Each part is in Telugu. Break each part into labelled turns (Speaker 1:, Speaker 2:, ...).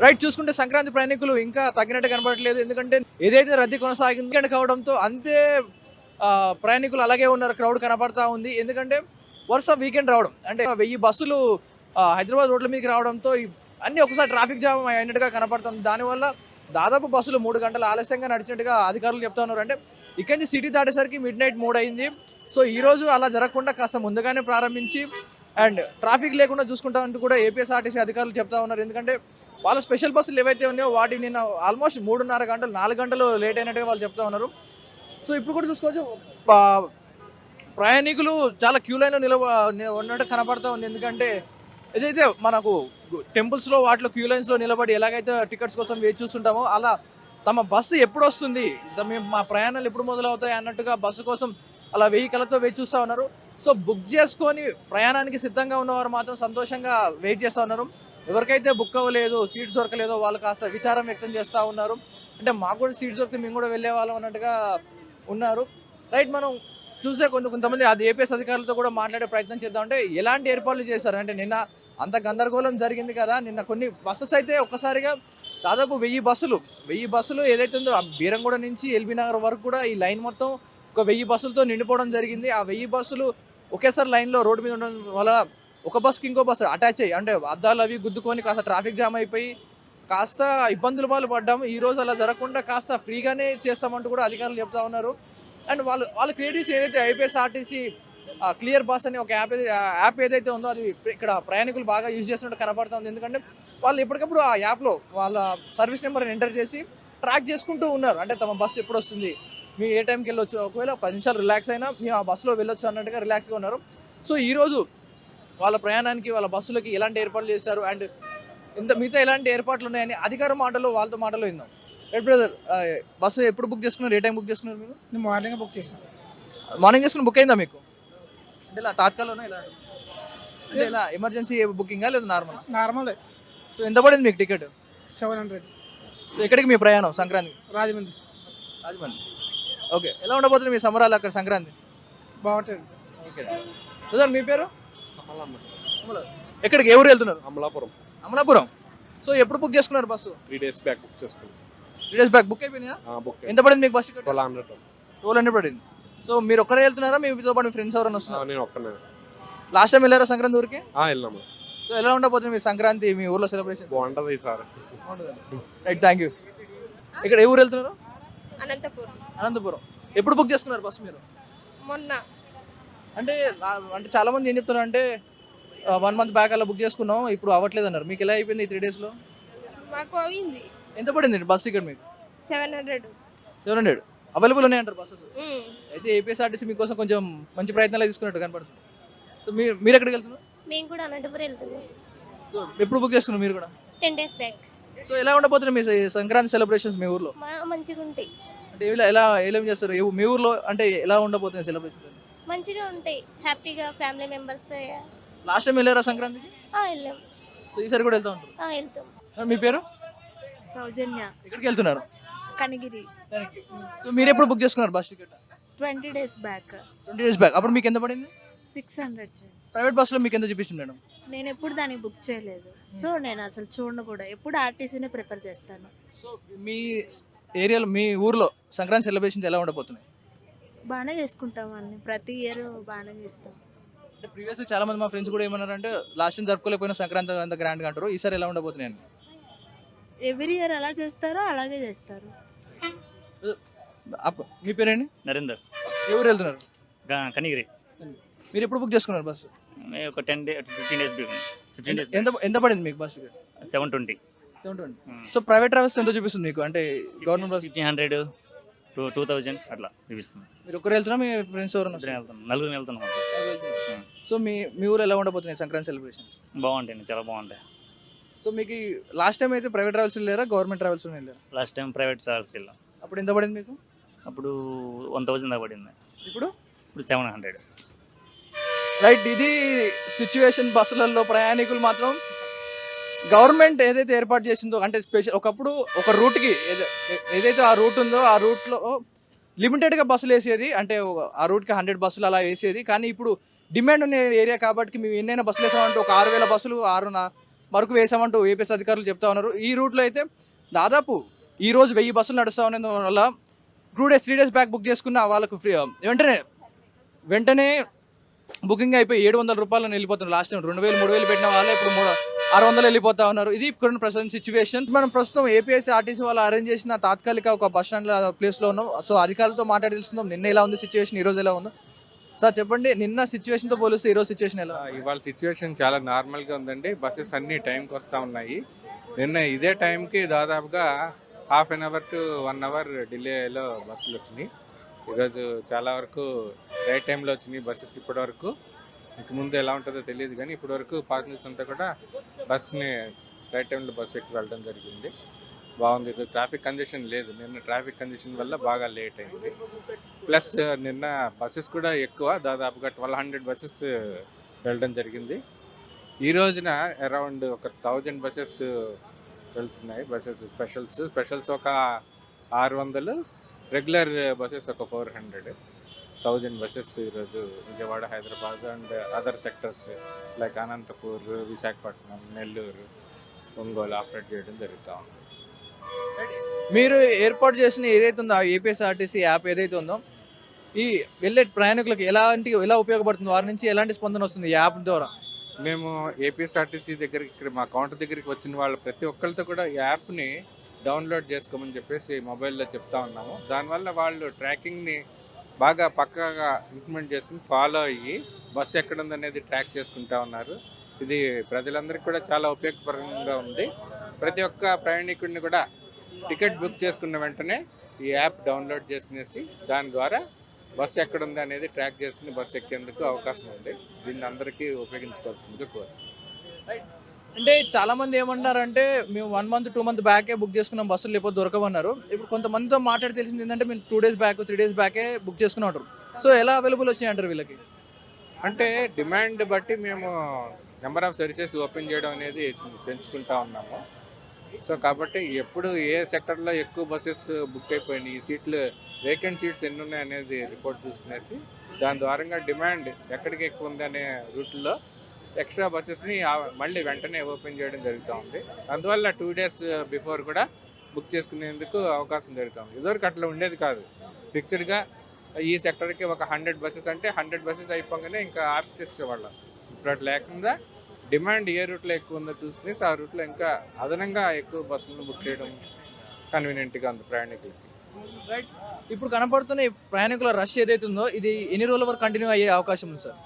Speaker 1: రైట్ చూసుకుంటే సంక్రాంతి ప్రయాణికులు ఇంకా తగ్గినట్టు కనబడట్లేదు. ఎందుకంటే ఏదైతే రద్దీ కొనసాగింది వీకెండ్ కావడంతో అంతే ప్రయాణికులు అలాగే ఉన్నారు. క్రౌడ్ కనపడతా ఉంది. ఎందుకంటే వరుస వీకెండ్ రావడం. అంటే 1000 బస్సులు హైదరాబాద్ రోడ్ల మీదకి రావడంతో అన్నీ ఒకసారి ట్రాఫిక్ జామ్ అయినట్టుగా కనపడుతుంది. దానివల్ల దాదాపు బస్సులు 3 గంటలు ఆలస్యంగా నడిచినట్టుగా అధికారులు చెప్తా ఉన్నారు. అంటే ఇక్కడి నుంచి సిటీ దాటేసరికి మిడ్‌నైట్ 3 అయింది. సో ఈరోజు అలా జరగకుండా కాస్త ముందుగానే ప్రారంభించి అండ్ ట్రాఫిక్ లేకుండా చూసుకుంటామంటూ కూడా ఏపీఎస్ఆర్టీసీ అధికారులు చెప్తా ఉన్నారు. ఎందుకంటే వాళ్ళ స్పెషల్ బస్సులు ఏవైతే ఉన్నాయో వాటికి నిన్న ఆల్మోస్ట్ 3:30 గంటలు 4 గంటలు లేట్ అయినట్టుగా వాళ్ళు చెప్తా ఉన్నారు. సో ఇప్పుడు కూడా చూసుకోవచ్చు ప్రయాణికులు చాలా క్యూ లైన్‌లో ఉన్నట్టు కనపడతా ఉంది. ఎందుకంటే ఏదైతే మనకు టెంపుల్స్‌లో వాటిలో క్యూ లైన్స్‌లో నిలబడి ఎలాగైతే టికెట్స్ కోసం వేచి చూస్తుంటామో అలా తమ బస్సు ఎప్పుడొస్తుంది? మేము మా ప్రయాణాలు ఎప్పుడు మొదలవుతాయి అన్నట్టుగా బస్సు కోసం అలా వెహికల్‌తో వేచి చూస్తా ఉన్నారు. సో బుక్ చేసుకొని ప్రయాణానికి సిద్ధంగా ఉన్నవారు మాత్రం సంతోషంగా వెయిట్ చేస్తా ఉన్నారు. ఎవరికైతే బుక్ అవ్వలేదు, సీట్స్ దొరకలేదో వాళ్ళు కాస్త విచారం వ్యక్తం చేస్తా ఉన్నారు. అంటే మాకు కూడా సీట్స్ దొరికితే మేము కూడా వెళ్ళేవాళ్ళం అన్నట్టుగా ఉన్నారు. రైట్ మనం చూస్తే కొంతమంది అది ఏపీఎస్ అధికారులతో కూడా మాట్లాడే ప్రయత్నం చేద్దాం. అంటే ఎలాంటి ఏర్పాట్లు చేశారు? అంటే నిన్న అంత గందరగోళం జరిగింది కదా! నిన్న కొన్ని బసెస్ అయితే ఒక్కసారిగా దాదాపు 1000 బస్సులు ఏదైతే ఉందో ఆ బీరంగూడ నుంచి ఎల్బీ నగర్ వరకు కూడా ఈ లైన్ మొత్తం ఒక 1000 బస్సులతో నిండిపోవడం జరిగింది. ఆ 1000 బస్సులు ఒకేసారి లైన్‌లో రోడ్డు మీద ఉండడం వల్ల ఒక బస్‌కి ఇంకో బస్సు అటాచ్ అయ్యి అంటే అద్దాలు అవి గుద్దుకొని కాస్త ట్రాఫిక్ జామ్ అయిపోయి కాస్త ఇబ్బందుల పాలు పడ్డాము. ఈరోజు అలా జరగకుండా కాస్త ఫ్రీగానే చేస్తామంటూ కూడా అధికారులు చెప్తా ఉన్నారు. అండ్ వాళ్ళు క్రియేట్ చేసి ఏదైతే ఐపీఎస్ఆర్టీసీ క్లియర్ బస్ అనే ఒక యాప్ ఏదైతే ఉందో అది ఇక్కడ ప్రయాణికులు బాగా యూజ్ చేస్తున్నట్టు కనపడుతుంది. ఎందుకంటే వాళ్ళు ఎప్పటికప్పుడు ఆ యాప్‌లో వాళ్ళ సర్వీస్ నెంబర్‌ని ఎంటర్ చేసి ట్రాక్ చేసుకుంటూ ఉన్నారు. అంటే తమ బస్సు ఎప్పుడొస్తుంది? మేము ఏ టైంకి వెళ్ళొచ్చు? ఒకవేళ 10 నిమిషాలు రిలాక్స్ అయినా మేము ఆ బస్సులో వెళ్ళొచ్చు అన్నట్టుగా రిలాక్స్‌గా ఉన్నారు. సో ఈరోజు వాళ్ళ ప్రయాణానికి, వాళ్ళ బస్సులకి ఎలాంటి ఏర్పాట్లు చేశారు? అండ్ మిగతా ఎలాంటి ఏర్పాట్లు ఉన్నాయని అధికార మాటలు వాళ్ళతో మాటలు విందాం. రైట్ బ్రదర్ బస్సు ఎప్పుడు బుక్ చేసుకున్నారు? ఏ టైం బుక్ చేసుకున్నారు మీరు?
Speaker 2: నేను మార్నింగే బుక్ చేశాను.
Speaker 1: మార్నింగ్ చేసుకుని బుక్ అయిందా మీకు? అంటే ఇలా తాత్కాల్‌లోనా ఇలా? అంటే ఇలా ఎమర్జెన్సీ బుకింగా లేదా నార్మలా?
Speaker 2: నార్మలే.
Speaker 1: సో ఎంత పడింది మీకు టికెట్?
Speaker 2: 700
Speaker 1: సో ఎక్కడికి మీ ప్రయాణం సంక్రాంతికి?
Speaker 2: రాజమండ్రి.
Speaker 1: రాజమండ్రి. ఓకే. ఎలా ఉండబోతుంది మీ సంబరాలు అక్కడ సంక్రాంతి?
Speaker 2: బావుంటది.
Speaker 1: ఓకే. బ్రదర్ మీ పేరు? అమల. ఎక్కడికి? ఏ ఊరు వెళ్తున్నారు?
Speaker 3: అమలాపురం.
Speaker 1: అమలాపురం. సో ఎప్పుడు బుక్ చేసుకున్నారు బస్సు?
Speaker 3: 3 days బ్యాక్ బుక్ చేసుకున్నాం.
Speaker 1: 3 డేస్ బ్యాక్ బుక్ అయిపోయినాయా?
Speaker 3: బుక్
Speaker 1: ఎంత పడింది మీకు బస్ టికెట్?
Speaker 3: 1200.
Speaker 1: 1200 పడింది. సో మీరు ఒక్కరే వెళ్తున్నారా? మీతో పాటు మీ ఫ్రెండ్స్ ఎవరైనా వస్తున్నారా?
Speaker 3: నేను ఒక్కనే.
Speaker 1: లాస్ట్ టైం వెళ్ళారా సంక్రాంతి ఊరికి?
Speaker 3: వెళ్ళాము.
Speaker 1: సో ఎలా ఉండబోతుంది మీ సంక్రాంతి మీ ఊర్లో సెలబ్రేషన్?
Speaker 3: బాగుంటది ఈసారి.
Speaker 1: Right thank you. ఇక్కడ ఏ ఊరు వెళ్తున్నారు?
Speaker 4: అనంతపురం.
Speaker 1: అనంతపురం. ఎప్పుడు బుక్ చేసుకున్నారు బస్సు మీరు?
Speaker 4: మొన్న
Speaker 1: అంటే అంటే చాలా మంది ఏం చెప్తున్నారు అంటే 1 month బ్యాక్ అలా బుక్ చేసుకున్నాం ఇప్పుడు అవ్వట్లేదు అన్నారు. మీకు ఎలా అయిపోయింది ఈ 3 డేస్లో?
Speaker 4: మాకు అయింది
Speaker 1: ఎంత పడింది బస్ టికెట్ మీకు?
Speaker 4: 700.
Speaker 1: 700 అవైలబుల్ ఉన్నాయంటారు బస్సెస్. అయితే ఏపీఎస్ఆర్టీసీ మీకోసం కొంచెం మంచి ప్రయత్నాలు తీసుకున్నట్టు కనపడుతుంది. సో మీరు ఎక్కడికి వెళ్తున్నారు?
Speaker 4: మేము కూడా అనంతపురం వెళ్తున్నాం.
Speaker 1: సో ఎప్పుడు బుక్ చేసుకున్నారు మీరు కూడా?
Speaker 4: 10 days బ్యాక్.
Speaker 1: సో ఎలా ఉండబోతున్నాయి మీ సంక్రాంతి సెలబ్రేషన్స్ మీ ఊర్లో?
Speaker 4: మంచిగా ఉంటాయి.
Speaker 1: అంటే ఏం చేస్తారు మీ ఊర్లో? అంటే ఎలా ఉండబోతున్నాయి సెలబ్రేషన్?
Speaker 4: మంచిగా ఉంటాయి. హ్యాపీగా ఫ్యామిలీ మెంబర్స్తో
Speaker 1: లాస్ట్ టైం వెళ్ళారా సంక్రాంతికి?
Speaker 4: వెళ్ళాం.
Speaker 1: సో ఈసారి కూడా వెళ్తా ఉంటారు.
Speaker 4: వెళ్తాం.
Speaker 1: మీ పేరు?
Speaker 5: సౌజన్య.
Speaker 1: ఎక్కడికి వెళ్తున్నారు?
Speaker 5: కనిగిరి.
Speaker 1: సో మీరు ఎప్పుడు బుక్ చేసుకున్నారు bus ticket?
Speaker 5: 20 days back.
Speaker 1: 20 days back. అప్పుడు మీకు ఎంత పడింది?
Speaker 5: 600 చేంజ్.
Speaker 1: ప్రైవేట్ బస్సులో మీకు ఎంత చూపిస్తుంది మేడం?
Speaker 5: నేను ఎప్పుడు దాన్ని బుక్ చేయలేదు. సో నేను అసలు చూడను కూడా. ఎప్పుడు ఆర్టీసీనే ప్రిఫర్ చేస్తాను.
Speaker 1: సో మీ ఏరియాలో మీ ఊర్లో సంక్రాంతి సెలబ్రేషన్స్ ఎలా ఉండబోతున్నాయి?
Speaker 5: బాగానే చేసుకుంటాం అన్ని. ప్రతి ఇయర్ బాగానే చేస్తాం.
Speaker 1: అంటే ప్రీవియస్గా చాలా మంది మా ఫ్రెండ్స్ కూడా ఏమన్నారంటే లాస్ట్ టైం జరుపుకోలేకపోయినా సంక్రాంతి అంత గ్రాండ్గా అంటారు. ఈసారి ఎలా ఉండబోతున్నాయి?
Speaker 5: ఎవ్రీ ఇయర్ ఎలా చేస్తారో అలాగే చేస్తారు.
Speaker 1: మీ పేరేంటి?
Speaker 6: నరేందర్.
Speaker 1: ఏ ఊరు వెళ్తున్నారు?
Speaker 6: కనిగిరి.
Speaker 1: మీరు ఎప్పుడు బుక్ చేసుకున్నారు బస్సు?
Speaker 6: ఒక 15 days 15 days
Speaker 1: ఎంత పడింది మీకు bus ticket?
Speaker 6: 720.
Speaker 1: 720. So private travels ఎంత చూపిస్తుంది మీకు? అంటే గవర్నమెంట్ బస్
Speaker 6: 1500 to 2000 అట్లా చూపిస్తుంది.
Speaker 1: మీరు ఒక్కరు వెళ్తున్నా మీ ఫ్రెండ్స్ ఎవరైనా
Speaker 6: ఇద్దరం వెళ్తాం, నలుగురు వెళ్తున్నాం.
Speaker 1: సో మీ ఊరు ఎలా ఉండబోతున్నాయి సంక్రాంతి సెలబ్రేషన్స్?
Speaker 6: బాగుంటాయి, చాలా బాగుంటాయి.
Speaker 1: సో మీకు లాస్ట్ టైం అయితే ప్రైవేట్ ట్రావెల్స్ వెళ్ళారా గవర్నమెంట్ ట్రావెల్స్ వెళ్ళారా?
Speaker 6: లాస్ట్ టైం ప్రైవేట్ ట్రావెల్స్కి వెళ్ళాం.
Speaker 1: అప్పుడు ఎంత పడింది మీకు?
Speaker 6: అప్పుడు 1000 దాకా పడింది.
Speaker 1: ఇప్పుడు
Speaker 6: 700.
Speaker 1: రైట్ ఇది సిచ్యువేషన్. బస్సులలో ప్రయాణికులు మాత్రం గవర్నమెంట్ ఏదైతే ఏర్పాటు చేసిందో అంటే స్పెషల్ ఒకప్పుడు ఒక రూట్కి ఏదైతే ఆ రూట్ ఉందో ఆ రూట్లో లిమిటెడ్గా బస్సులు వేసేది. అంటే ఆ రూట్కి 100 బస్సులు అలా వేసేది. కానీ ఇప్పుడు డిమాండ్ ఉన్న ఏరియా కాబట్టి మేము ఎన్నైనా బస్సులు వేసామంటే ఒక 6000 బస్సులు వరకు వేసామంటూ ఏపీఎస్ అధికారులు చెప్తా ఉన్నారు. ఈ రూట్లో అయితే దాదాపు ఈ రోజు 1000 బస్సులు నడుస్తూ ఉన్నందు వల్ల 3 days బ్యాక్ బుక్ చేసుకున్న వాళ్ళకు ఫ్రీ వెంటనే బుకింగ్ అయిపోయి 700 రూపాయలు వెళ్ళిపోతున్నారు. లాస్ట్ టైం 2000 3000 పెట్టిన వాళ్ళే ఇప్పుడు 600 వెళ్ళిపోతా ఉన్నారు. ఇది ఇప్పుడు ప్రజెంట్ సిచ్యువేషన్. మనం ప్రస్తుతం ఏపీఎస్ ఆర్టీసీ వాళ్ళు అరేంజ్ చేసిన తాత్కాలిక ఒక బస్ స్టాండ్ ప్లేస్లో ఉన్నాం. సో అధికారులతో మాట్లాడి తెలుసుకుందాం నిన్న ఎలా ఉంది సిచ్యువేషన్, ఈ రోజు ఎలా ఉందో. సార్ చెప్పండి, నిన్న సిచ్యువేషన్తో పోలిస్తే ఈరోజు సిచ్యువేషన్ ఎలా?
Speaker 3: ఇవాళ సిచ్యువేషన్ చాలా నార్మల్గా ఉందండి. బస్సెస్ అన్ని టైంకి వస్తూ ఉన్నాయి. నిన్న ఇదే టైంకి దాదాపుగా ½ an hour to 1 hour డిలేలో బస్సులు వచ్చినాయి. ఈరోజు చాలా వరకు రైట్ టైంలో వచ్చినాయి బస్సెస్. ఇప్పటి వరకు ఇంక ముందు ఎలా ఉంటుందో తెలియదు కానీ ఇప్పటి వరకు ప్యాసింజర్స్ అంతా కూడా బస్ని రైట్ టైంలో బస్సు ఎక్కి వెళ్ళడం జరిగింది. బాగుంది. ఇది ట్రాఫిక్ కంజెషన్ లేదు. నిన్న ట్రాఫిక్ కంజెషన్ వల్ల బాగా లేట్ అయింది. ప్లస్ నిన్న బస్సెస్ కూడా ఎక్కువ, దాదాపుగా 1200 బస్సెస్ వెళ్ళడం జరిగింది. ఈ రోజున అరౌండ్ ఒక 1000 బస్సెస్ వెళ్తున్నాయి. బస్సెస్ స్పెషల్స్ ఒక 600, రెగ్యులర్ బస్సెస్ ఒక 400. 1000 బస్సెస్ ఈరోజు Vijayawada, Hyderabad and other sectors like Anantapur, Visakhapatnam, Nellore, Ongole operate చేయడం జరుగుతూ ఉంది.
Speaker 1: మీరు ఏర్పాటు చేసిన ఏదైతే ఉందో ఏపీఎస్ ఆర్టీసీ యాప్ ఏదైతే ఉందో ఈ వెళ్ళే ప్రయాణికులకు ఎలా ఉపయోగపడుతుంది, వారి నుంచి ఎలాంటి స్పందన వస్తుంది ఈ యాప్ ద్వారా?
Speaker 3: మేము ఏపీఎస్ఆర్టీసీ దగ్గరికి ఇక్కడ మా కౌంటర్ దగ్గరికి వచ్చిన వాళ్ళు ప్రతి ఒక్కరితో కూడా ఈ యాప్ని డౌన్లోడ్ చేసుకోమని చెప్పేసి మొబైల్లో చెప్తా ఉన్నాము. దానివల్ల వాళ్ళు ట్రాకింగ్ని బాగా పక్కాగా ఇంప్లిమెంట్ చేసుకుని ఫాలో అయ్యి బస్సు ఎక్కడ ఉందనేది ట్రాక్ చేసుకుంటా ఉన్నారు. ఇది ప్రజలందరికీ కూడా చాలా ఉపయోగకరంగా ఉంది. ప్రతి ఒక్క ప్రయాణికుడిని కూడా టికెట్ బుక్ చేసుకున్న వెంటనే ఈ యాప్ డౌన్లోడ్ చేసుకునేసి దాని ద్వారా బస్సు ఎక్కడ ఉంది అనేది ట్రాక్ చేసుకుని బస్సు ఎక్కేందుకు అవకాశం ఉంది. దీన్ని అందరికీ ఉపయోగించుకోవాల్సిందిగా కోరుతున్నాను.
Speaker 1: అంటే చాలా మంది ఏమన్నారంటే మేము 1 month 2 month బ్యాకే బుక్ చేసుకున్నాం బస్సులు, లేకపోతే దొరకవన్నారు. ఇప్పుడు కొంతమందితో మాట్లాడి తెలిసింది ఏంటంటే మేము 2 days బ్యాక్ 3 days బ్యాకే బుక్ చేసుకుని ఉంటారు. సో ఎలా అవైలబుల్ వచ్చాయి అంటారు వీళ్ళకి?
Speaker 3: అంటే డిమాండ్ బట్టి మేము నెంబర్ ఆఫ్ సర్వీసెస్ ఓపెన్ చేయడం అనేది పెంచుకుంటా ఉన్నాము. సో కాబట్టి ఎప్పుడు ఏ సెక్టర్లో ఎక్కువ బస్సెస్ బుక్ అయిపోయినాయి, ఈ సీట్లు వేకెంట్ సీట్స్ ఎన్ని ఉన్నాయి అనేది రిపోర్ట్ చూసుకునేసి దాని ద్వారంగా డిమాండ్ ఎక్కడికి ఎక్కువ ఉంది అనే రూట్లో ఎక్స్ట్రా బస్సెస్ని మళ్ళీ వెంటనే ఓపెన్ చేయడం జరుగుతూ ఉంది. అందువల్ల 2 days బిఫోర్ కూడా బుక్ చేసుకునేందుకు అవకాశం జరుగుతుంది. ఇదివరకు అట్లా ఉండేది కాదు. ఫిక్స్డ్గా ఈ సెక్టర్కి ఒక 100 బస్సెస్ అంటే 100 బస్సెస్ అయిపోగానే ఇంకా ఆఫ్ చేసేవాళ్ళం. ఇప్పుడు అట్లా లేకుండా డిమాండ్ ఏ రూట్లో ఎక్కువ ఉందో చూసుకుని ఆ రూట్లో ఇంకా అదనంగా ఎక్కువ బస్సులను బుక్ చేయడం కన్వీనియంట్గా ఉంది ప్రయాణికులకి.
Speaker 1: రైట్. ఇప్పుడు కనపడుతున్న ఈ ప్రయాణికుల రష్ ఏదైతే ఉందో ఇది ఎన్ని రోజుల వరకు కంటిన్యూ అయ్యే అవకాశం ఉంది సార్?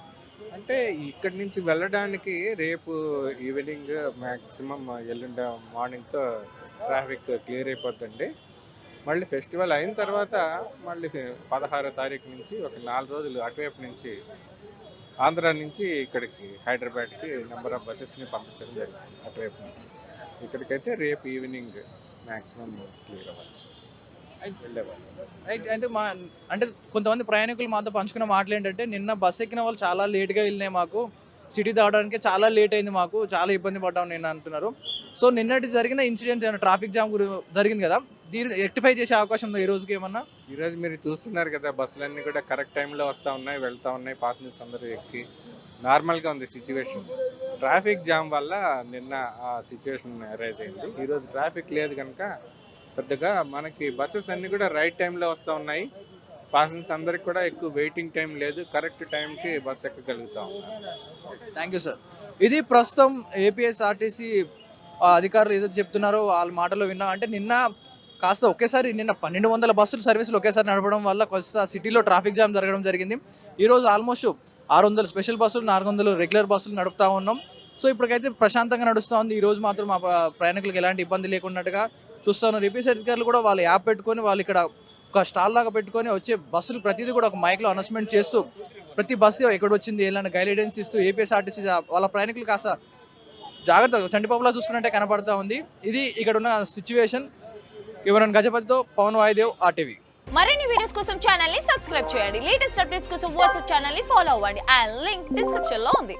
Speaker 3: అంటే ఇక్కడి నుంచి వెళ్ళడానికి రేపు ఈవినింగ్ మ్యాక్సిమం ఎల్లుండి మార్నింగ్తో ట్రాఫిక్ క్లియర్ అయిపోద్దండి. మళ్ళీ ఫెస్టివల్ అయిన తర్వాత మళ్ళీ 16వ తారీఖు నుంచి ఒక 4 రోజులు అటువైపు నుంచి ఆంధ్ర నుంచి ఇక్కడికి హైదరాబాద్కి నెంబర్ ఆఫ్ బస్సెస్ని పంపించడం జరుగుతుంది. అటువైపు నుంచి ఇక్కడికైతే రేపు ఈవినింగ్ మ్యాక్సిమం క్లియర్ అవ్వచ్చు వెళ్ళేవాళ్ళు.
Speaker 1: రైట్. అంటే కొంతమంది ప్రయాణికులు మాతో పంచుకున్న మాటలు ఏంటంటే నిన్న బస్సు ఎక్కిన వాళ్ళు చాలా లేట్గా వెళ్ళినాయి, మాకు సిటీ దావడానికి చాలా లేట్ అయింది, మాకు చాలా ఇబ్బంది పడ్డాం నేను అంటున్నారు. సో నిన్నటి జరిగిన ఇన్సిడెంట్ ఏమైనా ట్రాఫిక్ జామ్ జరిగింది కదా, దీన్ని రెక్టిఫై చేసే అవకాశం ఉందా ఈ రోజుకి ఏమన్నా?
Speaker 3: ఈరోజు మీరు చూస్తున్నారు కదా బస్సులన్నీ కూడా కరెక్ట్ టైంలో వస్తూ ఉన్నాయి, వెళ్తూ ఉన్నాయి. పాసెంజర్స్ అందరూ ఎక్కి నార్మల్గా ఉంది సిచ్యువేషన్. ట్రాఫిక్ జామ్ వల్ల నిన్న ఆ సిచ్యువేషన్ అరైజ్ అయింది. ఈరోజు ట్రాఫిక్ లేదు కనుక పెద్దగా మనకి బస్సెస్ అన్నీ కూడా రైట్ టైంలో వస్తూ ఉన్నాయి. పాసెంజర్స్ అందరికి కూడా ఎక్కువ వెయిటింగ్ టైం లేదు, కరెక్ట్ టైంకి బస్సు ఎక్కగలుగుతాం.
Speaker 1: Thank you sir. ఇది ప్రస్తుతం ఏపీఎస్ ఆర్టీసీ అధికారులు ఏదైతే చెప్తున్నారో వాళ్ళ మాటలో విన్నాం. అంటే నిన్న కాస్త ఒకేసారి 1200 బస్సులు సర్వీసులు ఒకేసారి నడపడం వల్ల కొంత సిటీలో ట్రాఫిక్ జామ్ జరగడం జరిగింది. ఈరోజు ఆల్మోస్ట్ 600 స్పెషల్ బస్సులు 400 రెగ్యులర్ బస్సులు నడుపుతూ ఉన్నాం. సో ఇప్పటికైతే ప్రశాంతంగా నడుస్తూ ఉంది. ఈరోజు మాత్రం మా ప్రయాణికులకు ఎలాంటి ఇబ్బంది లేకున్నట్టుగా చూస్తూ ఉన్నారు. ఏపీఎస్ అధికారులు కూడా వాళ్ళ యాప్ పెట్టుకొని వాళ్ళు ఇక్కడ ఒక స్టాల్ లాగా పెట్టుకొని వచ్చే బస్సులు ప్రతిదీ కూడా ఒక మైక్లో అనౌన్స్మెంట్ చేస్తూ ప్రతి బస్సు ఎక్కడ వచ్చింది ఎలాంటి గైడెన్స్ ఇస్తూ ఏపీఎస్ ఆర్టీసీ వాళ్ళ ప్రయాణికులు కాస్త జాగ్రత్తగా చంటిపాపులా చూసుకున్నట్టే కనపడతా ఉంది. ఇది ఇక్కడ ఉన్న సిచ్యువేషన్. ఎవరైనా గజపతితో పవన్ వాయుదేవ్, ఆర్టీవీ.
Speaker 7: మరిన్ని వీడియోస్ కోసం ఛానల్ ని సబ్స్క్రైబ్ చేయండి. లేటెస్ట్ అప్డేట్స్ కోసం వాట్సాప్ ఛానల్ ని ఫాలో అవ్వండి. ఆ లింక్ డిస్క్రిప్షన్ లో ఉంది.